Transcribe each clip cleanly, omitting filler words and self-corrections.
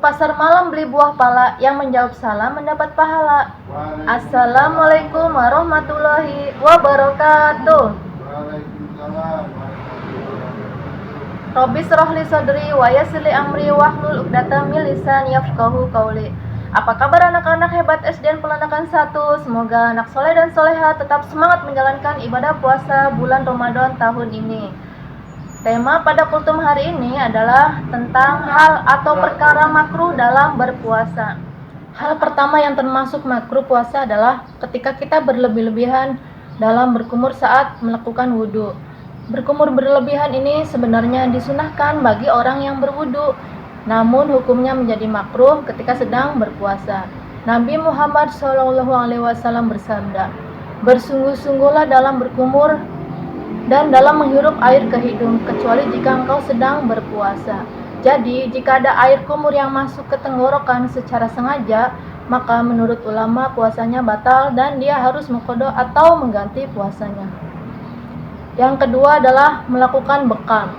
pasar malam beli buah pala, yang menjawab salam mendapat pahala. Assalamualaikum warahmatullahi wabarakatuh. Waalaikumsalam. Robbi shrah li sadri wa yassir li amri wahlul 'uqdatam min lisani yafqahu qawli. Apa kabar anak-anak hebat SDN Pelanakan 1? Semoga anak soleh dan soleha tetap semangat menjalankan ibadah puasa bulan Ramadan tahun ini. Tema pada kultum hari ini adalah tentang hal atau perkara makruh dalam berpuasa. Hal pertama yang termasuk makruh puasa adalah ketika kita berlebih-lebihan dalam berkumur saat melakukan wudhu. Berkumur berlebihan ini sebenarnya disunahkan bagi orang yang berwudhu, namun hukumnya menjadi makruh ketika sedang berpuasa. Nabi Muhammad SAW bersabda, "Bersungguh-sungguhlah dalam berkumur dan dalam menghirup air ke hidung, kecuali jika engkau sedang berpuasa." Jadi, jika ada air kumur yang masuk ke tenggorokan secara sengaja, maka menurut ulama puasanya batal dan dia harus mengqadha atau mengganti puasanya. Yang kedua adalah melakukan bekam.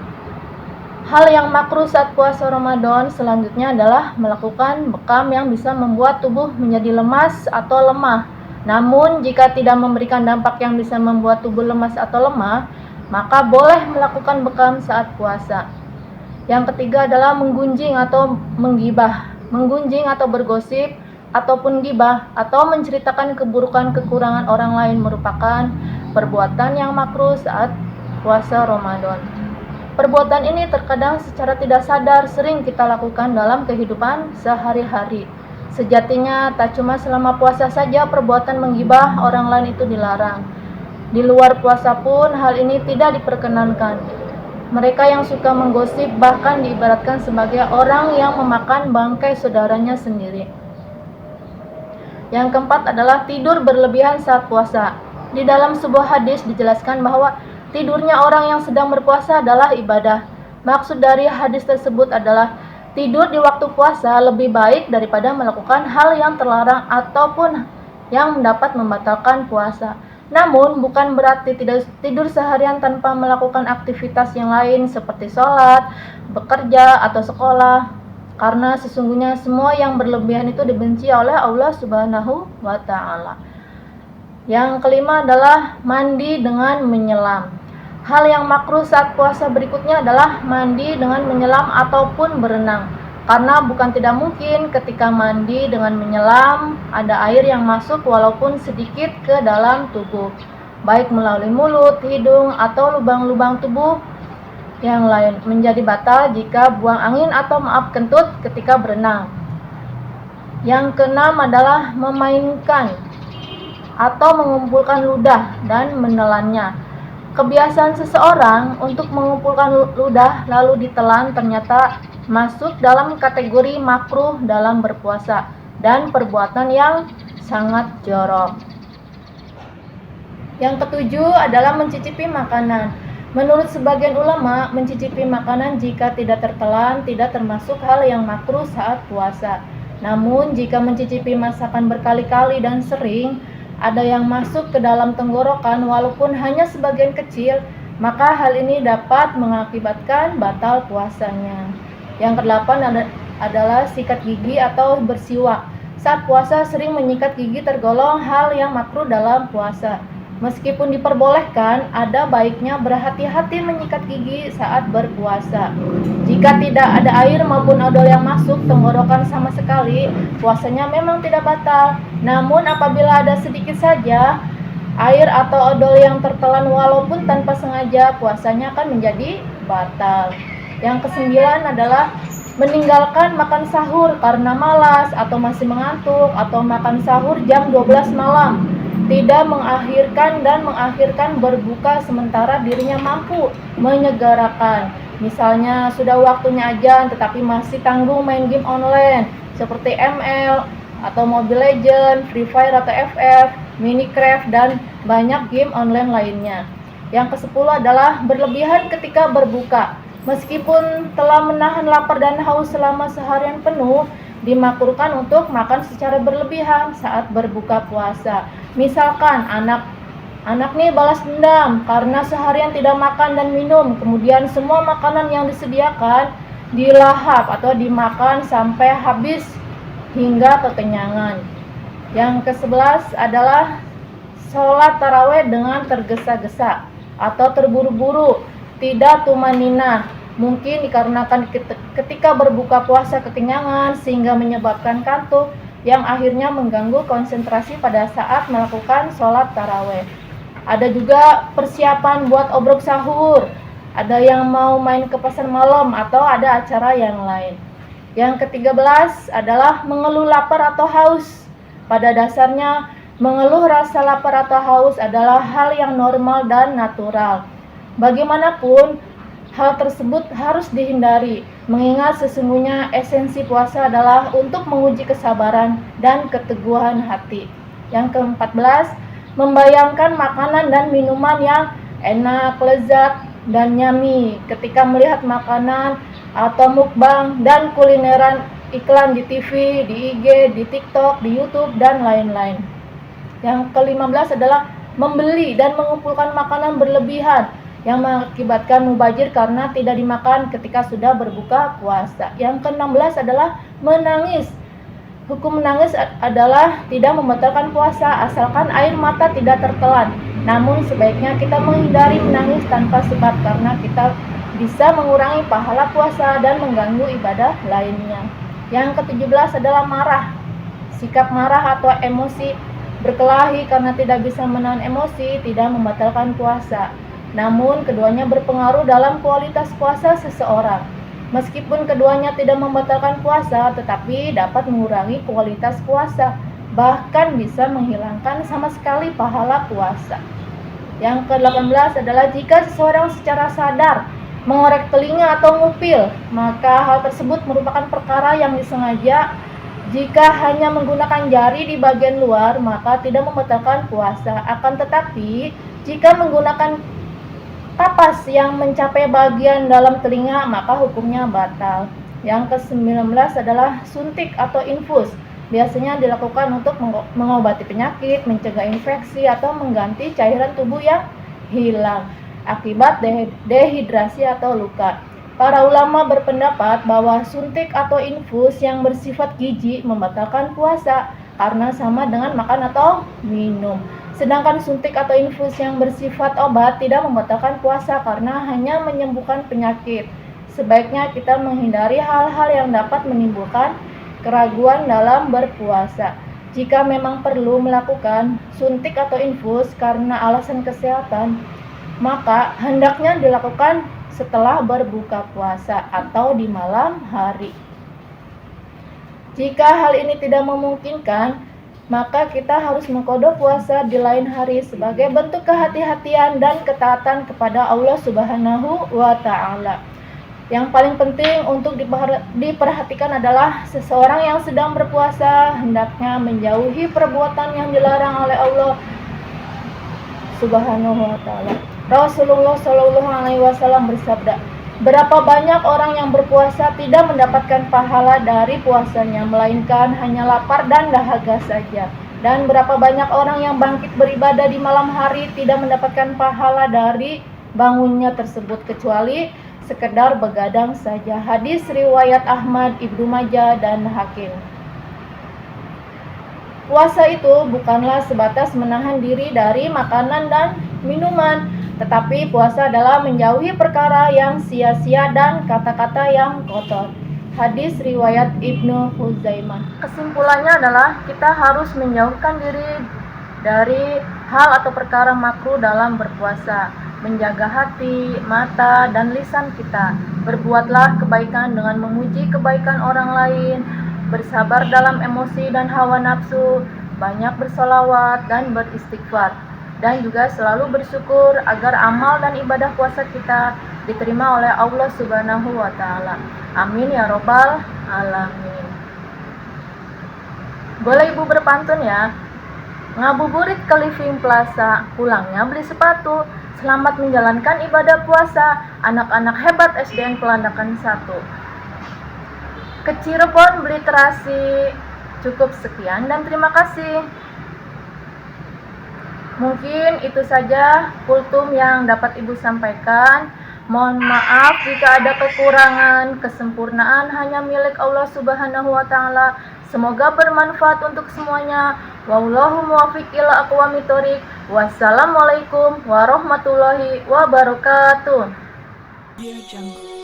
Hal yang makruh saat puasa Ramadan selanjutnya adalah melakukan bekam yang bisa membuat tubuh menjadi lemas atau lemah. Namun, jika tidak memberikan dampak yang bisa membuat tubuh lemas atau lemah, maka boleh melakukan bekam saat puasa. Yang ketiga adalah menggunjing atau menggibah. Menggunjing atau bergosip ataupun gibah atau menceritakan keburukan kekurangan orang lain merupakan perbuatan yang makruh saat puasa Ramadan. Perbuatan ini terkadang secara tidak sadar sering kita lakukan dalam kehidupan sehari-hari. Sejatinya tak cuma selama puasa saja perbuatan menggibah orang lain itu dilarang. Di luar puasa pun hal ini tidak diperkenankan. Mereka yang suka menggosip bahkan diibaratkan sebagai orang yang memakan bangkai saudaranya sendiri. Yang keempat adalah tidur berlebihan saat puasa. Di dalam sebuah hadis dijelaskan bahwa tidurnya orang yang sedang berpuasa adalah ibadah. Maksud dari hadis tersebut adalah tidur di waktu puasa lebih baik daripada melakukan hal yang terlarang ataupun yang dapat membatalkan puasa. Namun, bukan berarti tidak tidur seharian tanpa melakukan aktivitas yang lain seperti sholat, bekerja, atau sekolah. Karena sesungguhnya semua yang berlebihan itu dibenci oleh Allah Subhanahu wa Ta'ala. Yang kelima adalah mandi dengan menyelam. Hal yang makruh saat puasa berikutnya adalah mandi dengan menyelam ataupun berenang. Karena bukan tidak mungkin ketika mandi dengan menyelam ada air yang masuk walaupun sedikit ke dalam tubuh, baik melalui mulut, hidung, atau lubang-lubang tubuh yang lain, menjadi batal jika buang angin atau maaf kentut ketika berenang. Yang keenam adalah memainkan atau mengumpulkan ludah dan menelannya. Kebiasaan seseorang untuk mengumpulkan ludah lalu ditelan ternyata masuk dalam kategori makruh dalam berpuasa dan perbuatan yang sangat jorok. Yang ketujuh adalah mencicipi makanan. Menurut sebagian ulama, mencicipi makanan jika tidak tertelan tidak termasuk hal yang makruh saat puasa. Namun, jika mencicipi masakan berkali-kali dan sering, ada yang masuk ke dalam tenggorokan walaupun hanya sebagian kecil, maka hal ini dapat mengakibatkan batal puasanya. Yang kedelapan adalah sikat gigi atau bersiwak. Saat puasa sering menyikat gigi tergolong hal yang makruh dalam puasa. Meskipun diperbolehkan, ada baiknya berhati-hati menyikat gigi saat berpuasa. Jika tidak ada air maupun odol yang masuk tenggorokan sama sekali, puasanya memang tidak batal. Namun apabila ada sedikit saja air atau odol yang tertelan walaupun tanpa sengaja, puasanya akan menjadi batal. Yang kesembilan adalah meninggalkan makan sahur karena malas atau masih mengantuk, atau makan sahur jam 12 malam. Tidak mengakhirkan berbuka sementara dirinya mampu menyegerakan. Misalnya sudah waktunya azan tetapi masih tanggung main game online seperti ML atau Mobile Legends, Free Fire atau FF, Minecraft, dan banyak game online lainnya. Yang ke-10 adalah berlebihan ketika berbuka. Meskipun telah menahan lapar dan haus selama seharian penuh, dimakruhkan untuk makan secara berlebihan saat berbuka puasa. Misalkan anak nih balas dendam karena seharian tidak makan dan minum, kemudian semua makanan yang disediakan dilahap atau dimakan sampai habis hingga kekenyangan. Yang ke-11 adalah sholat tarawih dengan tergesa-gesa atau terburu-buru, tidak tumanina. Mungkin dikarenakan ketika berbuka puasa kekenyangan sehingga menyebabkan kantuk yang akhirnya mengganggu konsentrasi pada saat melakukan sholat tarawih. Ada juga persiapan buat obrok sahur, ada yang mau main ke pasar malam atau ada acara yang lain. Yang ke-13 adalah mengeluh lapar atau haus. Pada dasarnya, mengeluh rasa lapar atau haus adalah hal yang normal dan natural. Bagaimanapun, hal tersebut harus dihindari, mengingat sesungguhnya esensi puasa adalah untuk menguji kesabaran dan keteguhan hati. Yang ke-14, membayangkan makanan dan minuman yang enak, lezat, dan nyami ketika melihat makanan atau mukbang dan kulineran iklan di TV, di IG, di TikTok, di YouTube, dan lain-lain. Yang ke-15 adalah membeli dan mengumpulkan makanan berlebihan yang mengakibatkan mubazir karena tidak dimakan ketika sudah berbuka puasa. Yang ke-16 adalah menangis. Hukum menangis adalah tidak membatalkan puasa asalkan air mata tidak tertelan. Namun sebaiknya kita menghindari menangis tanpa sebab karena kita bisa mengurangi pahala puasa dan mengganggu ibadah lainnya. Yang ke-17 adalah marah. Sikap marah atau emosi berkelahi karena tidak bisa menahan emosi tidak membatalkan puasa. Namun keduanya berpengaruh dalam kualitas puasa seseorang. Meskipun keduanya tidak membatalkan puasa, tetapi dapat mengurangi kualitas puasa, bahkan bisa menghilangkan sama sekali pahala puasa. Yang ke-18 adalah jika seseorang secara sadar mengorek telinga atau ngupil, maka hal tersebut merupakan perkara yang disengaja. Jika hanya menggunakan jari di bagian luar, maka tidak membatalkan puasa. Akan tetapi, jika menggunakan tapas yang mencapai bagian dalam telinga, maka hukumnya batal. Yang ke-19 adalah suntik atau infus. Biasanya dilakukan untuk mengobati penyakit, mencegah infeksi, atau mengganti cairan tubuh yang hilang akibat dehidrasi atau luka. Para ulama berpendapat bahwa suntik atau infus yang bersifat gizi membatalkan puasa karena sama dengan makan atau minum. Sedangkan suntik atau infus yang bersifat obat tidak membatalkan puasa karena hanya menyembuhkan penyakit. Sebaiknya kita menghindari hal-hal yang dapat menimbulkan keraguan dalam berpuasa. Jika memang perlu melakukan suntik atau infus karena alasan kesehatan, maka hendaknya dilakukan setelah berbuka puasa atau di malam hari. Jika hal ini tidak memungkinkan, maka kita harus mengqadha puasa di lain hari sebagai bentuk kehati-hatian dan ketaatan kepada Allah Subhanahu wa Ta'ala. Yang paling penting untuk diperhatikan adalah seseorang yang sedang berpuasa hendaknya menjauhi perbuatan yang dilarang oleh Allah Subhanahu wa Ta'ala. Rasulullah Shallallahu Alaihi Wasallam bersabda, berapa banyak orang yang berpuasa tidak mendapatkan pahala dari puasanya, melainkan hanya lapar dan dahaga saja. Dan berapa banyak orang yang bangkit beribadah di malam hari tidak mendapatkan pahala dari bangunnya tersebut, kecuali sekedar begadang saja. Hadis riwayat Ahmad, Ibnu Majah, dan Hakim. Puasa itu bukanlah sebatas menahan diri dari makanan dan minuman, tetapi puasa adalah menjauhi perkara yang sia-sia dan kata-kata yang kotor. Hadis riwayat Ibnu Huzaimah. Kesimpulannya adalah kita harus menjauhkan diri dari hal atau perkara makruh dalam berpuasa, menjaga hati, mata, dan lisan kita. Berbuatlah kebaikan dengan memuji kebaikan orang lain, bersabar dalam emosi dan hawa nafsu, banyak bersolawat dan beristighfar, dan juga selalu bersyukur agar amal dan ibadah puasa kita diterima oleh Allah Subhanahu wa Ta'ala. Amin ya robbal alamin. Boleh ibu berpantun ya? Ngabuburit ke Living Plaza, pulangnya beli sepatu. Selamat menjalankan ibadah puasa, anak-anak hebat SDN Pelandakan 1. Ke Cirebon beli terasi. Cukup sekian dan terima kasih. Mungkin itu saja kultum yang dapat Ibu sampaikan. Mohon maaf jika ada kekurangan, kesempurnaan hanya milik Allah Subhanahu wa Ta'ala. Semoga bermanfaat untuk semuanya. Wallahu muwaffiq ila aqwamit thoriq. Wassalamualaikum warahmatullahi wabarakatuh. Audio Jungle.